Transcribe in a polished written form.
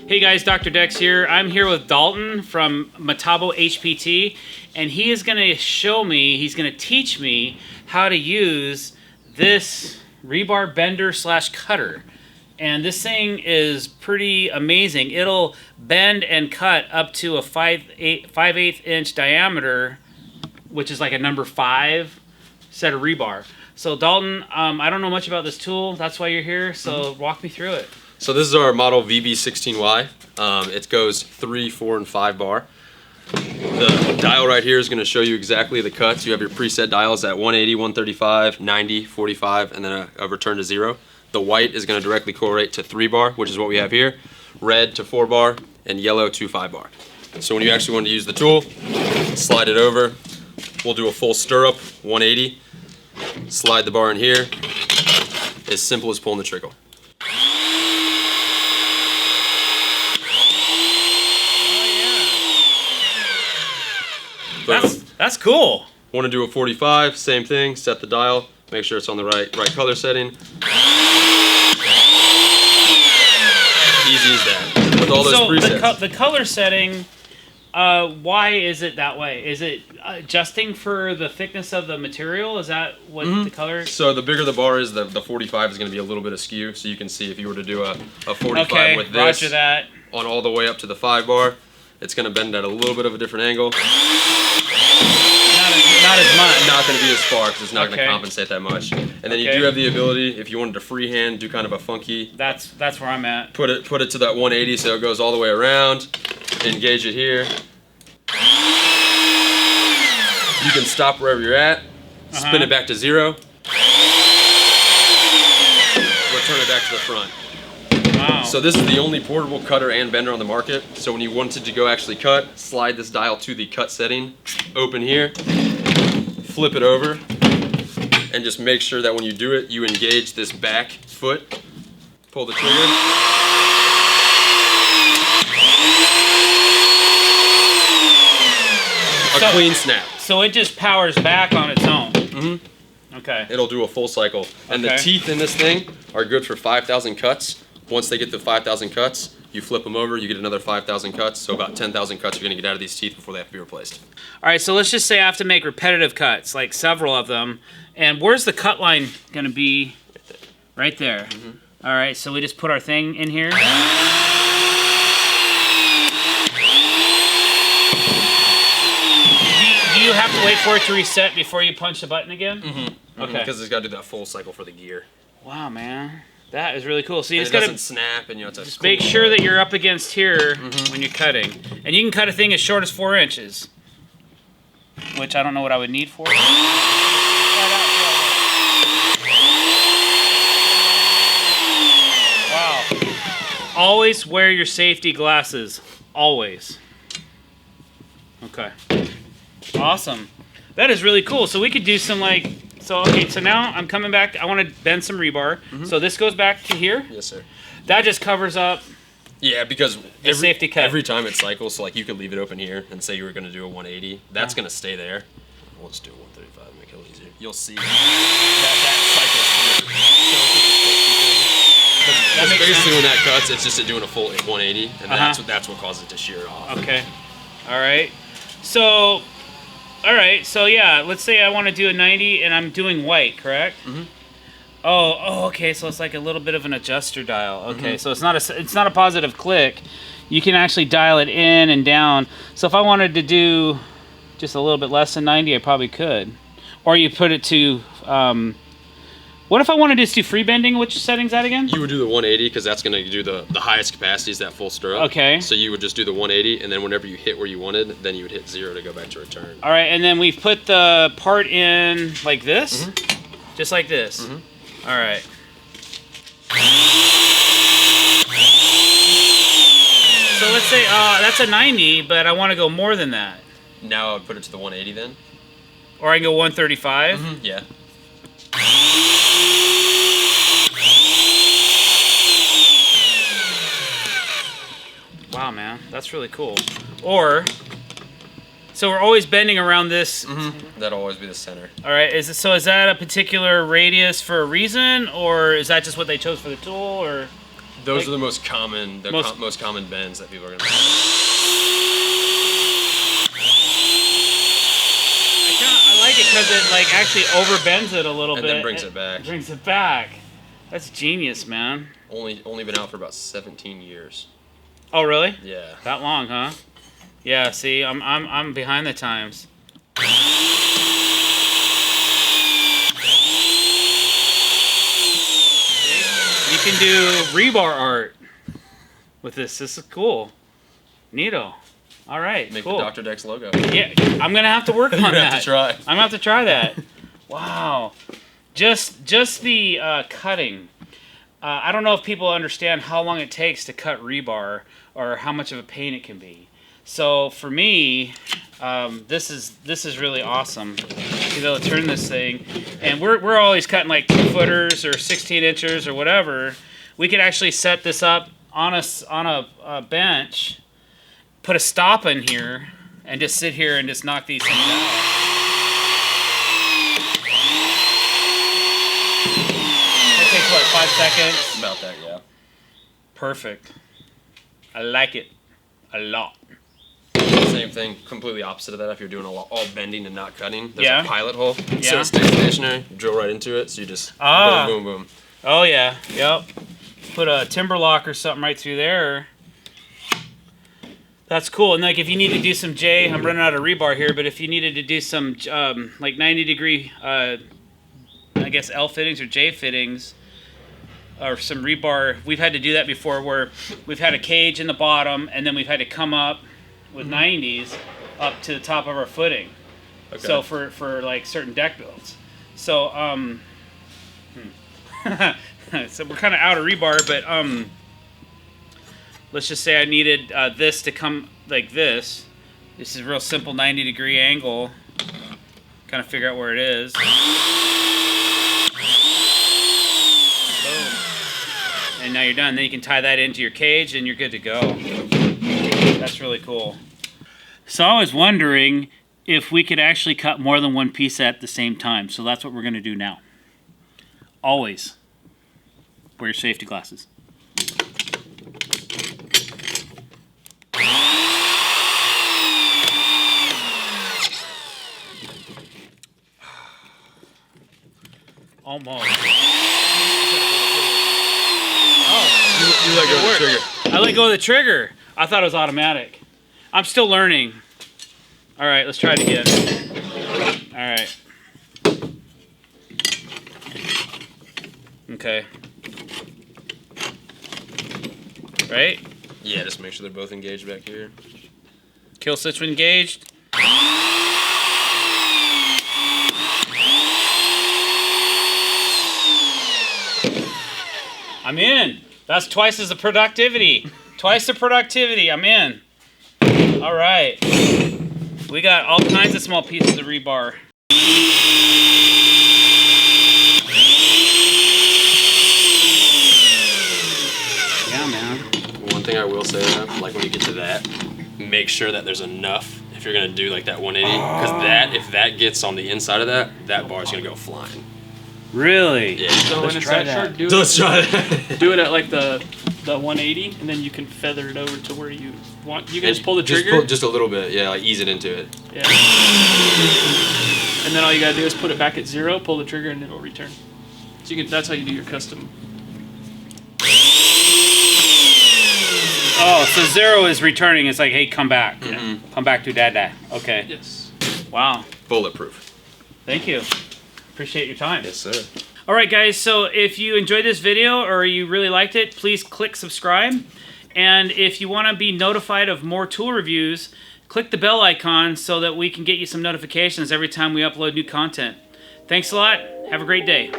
Hey guys, Dr. Dex here. I'm here with Dalton from Metabo HPT, and he is going to show me, he's going to teach me how to use this rebar bender / cutter. And this thing is pretty amazing. It'll bend and cut up to a 5/8 inch diameter, which is like a number 5 set of rebar. So Dalton, I don't know much about this tool. That's why you're here. So walk me through it. So this is our model VB16Y. It goes 3, 4, and 5 bar. The dial right here is going to show you exactly the cuts. You have your preset dials at 180, 135, 90, 45, and then a return to 0. The white is going to directly correlate to 3 bar, which is what we have here. Red to 4 bar, and yellow to 5 bar. So when you actually want to use the tool, slide it over. We'll do a full stirrup, 180. Slide the bar in here. As simple as pulling the trigger. That's cool. Want to do a 45, same thing, set the dial, make sure it's on the right color setting. Easy as that. With all those presets. So the color setting, why is it that way? Is it adjusting for the thickness of the material? Is that what the color? So the bigger the bar is, the 45 is going to be a little bit askew. So you can see if you were to do a 45 with this, roger that, on all the way up to the 5 bar, it's going to bend at a little bit of a different angle. Not as much. Not going to be as far because it's not going to compensate that much. And then you do have the ability, if you wanted to freehand, do kind of a funky. That's where I'm at. Put it to that 180 so it goes all the way around. Engage it here. You can stop wherever you're at. Spin it back to 0. Return it back to the front. Wow. So this is the only portable cutter and bender on the market. So when you wanted to go actually cut, slide this dial to the cut setting, open here, flip it over, and just make sure that when you do it, you engage this back foot, pull the trigger. A clean snap. So it just powers back on its own. Okay. It'll do a full cycle. And the teeth in this thing are good for 5,000 cuts. Once they get to 5,000 cuts, you flip them over, you get another 5,000 cuts. So about 10,000 cuts you're going to get out of these teeth before they have to be replaced. All right, so let's just say I have to make repetitive cuts, like several of them. And where's the cut line going to be? Right there. All right, so we just put our thing in here. Do you have to wait for it to reset before you punch the button again? Okay. Because it's got to do that full cycle for the gear. Wow, man. That is really cool. So you just gotta snap, and it's just make sure that you're up against here when you're cutting, and you can cut a thing as short as 4 inches, which I don't know what I would need for. Wow! Always wear your safety glasses. Always. Okay. Awesome. That is really cool. So we could do some So now I'm coming back. I want to bend some rebar. So this goes back to here. Yes, sir. That just covers up. Yeah, because safety cut. Every time it cycles, so like you could leave it open here and say you were going to do a 180. That's going to stay there. We'll just do a 135 and make it a little easier. You'll see that cycle. Because basically when that cuts, it's just doing a full 180, and that's what causes it to shear off. Okay. All right. So. All right, so yeah, let's say I want to do a 90 and I'm doing white, correct? Oh, okay. So it's like a little bit of an adjuster dial. Okay, so it's not a positive click. You can actually dial it in and down. So if I wanted to do just a little bit less than 90, I probably could. Or you put it to. What if I wanted to just do free bending? Which setting's that again? You would do the 180 because that's going to do the highest capacity is that full stirrup. Okay. So you would just do the 180, and then whenever you hit where you wanted, then you would hit 0 to go back to return. All right, and then we've put the part in like this? Just like this? All right. So let's say that's a 90, but I want to go more than that. Now I would put it to the 180 then? Or I can go 135? Yeah. Wow, man, that's really cool. Or, so we're always bending around this. That'll always be the center. All right, is that a particular radius for a reason, or is that just what they chose for the tool, or? Those like, are the most common, most common bends that people are gonna have. I like it because it like actually overbends it a little bit. And then brings it back. Brings it back. That's genius, man. Only been out for about 17 years. Oh, really? Yeah. That long, huh? Yeah. See, I'm behind the times. You can do rebar art with this. This is cool. Neato. All right. Make cool. the Dr. Decks logo. Yeah, I'm gonna have to work on that. You're gonna have to try. I'm gonna have to try that. Wow. Just the cutting. I don't know if people understand how long it takes to cut rebar or how much of a pain it can be. So for me, this is really awesome to be able to turn this thing. And we're always cutting like 2-footers or 16 inches or whatever. We could actually set this up on a bench, put a stop in here, and just sit here and just knock these things out. That takes what, 5 seconds? About that, yeah. Perfect. I like it a lot. Same thing, completely opposite of that. If you're doing all bending and not cutting, there's a pilot hole. So it stays stationary. You drill right into it, so you just boom, boom, boom. Oh yeah, yep. Put a timber lock or something right through there. That's cool. And like if you need to do some I'm running out of rebar here, but if you needed to do some like 90-degree, I guess L fittings or J fittings, or some rebar, we've had to do that before where we've had a cage in the bottom and then we've had to come up with 90s up to the top of our footing. Okay. So for like certain deck builds. So so we're kind of out of rebar, but let's just say I needed this to come like this. This is a real simple 90-degree angle. Kind of figure out where it is. Boom. And now you're done. Then you can tie that into your cage and you're good to go. That's really cool. So I was wondering if we could actually cut more than one piece at the same time. So that's what we're going to do now. Always wear your safety glasses. Almost. Oh, you let go of the trigger. I let go of the trigger. I thought it was automatic. I'm still learning. All right, let's try it again. All right. Okay. Right? Yeah, just make sure they're both engaged back here. Kill switch engaged. I'm in. That's twice as the productivity. Twice the productivity. I'm in. All right. We got all kinds of small pieces of rebar. Yeah, man. One thing I will say, like when you get to that, make sure that there's enough if you're gonna do like that 180, because if that gets on the inside of that bar is gonna go flying. Really? Yeah. So when it's that short, Let's try that. Do it at like the 180, and then you can feather it over to where you want. You can just pull the trigger. Just a little bit, yeah, like ease it into it. Yeah. And then all you gotta do is put it back at 0, pull the trigger, and it'll return. So you can. That's how you do your custom. Oh, so 0 is returning. It's like, hey, come back. Mm-hmm. Come back to dada. Okay. Yes. Wow. Bulletproof. Thank you. Appreciate your time. Yes, sir. All right, guys. So if you enjoyed this video or you really liked it, please click subscribe. And if you want to be notified of more tool reviews, click the bell icon so that we can get you some notifications every time we upload new content. Thanks a lot. Have a great day.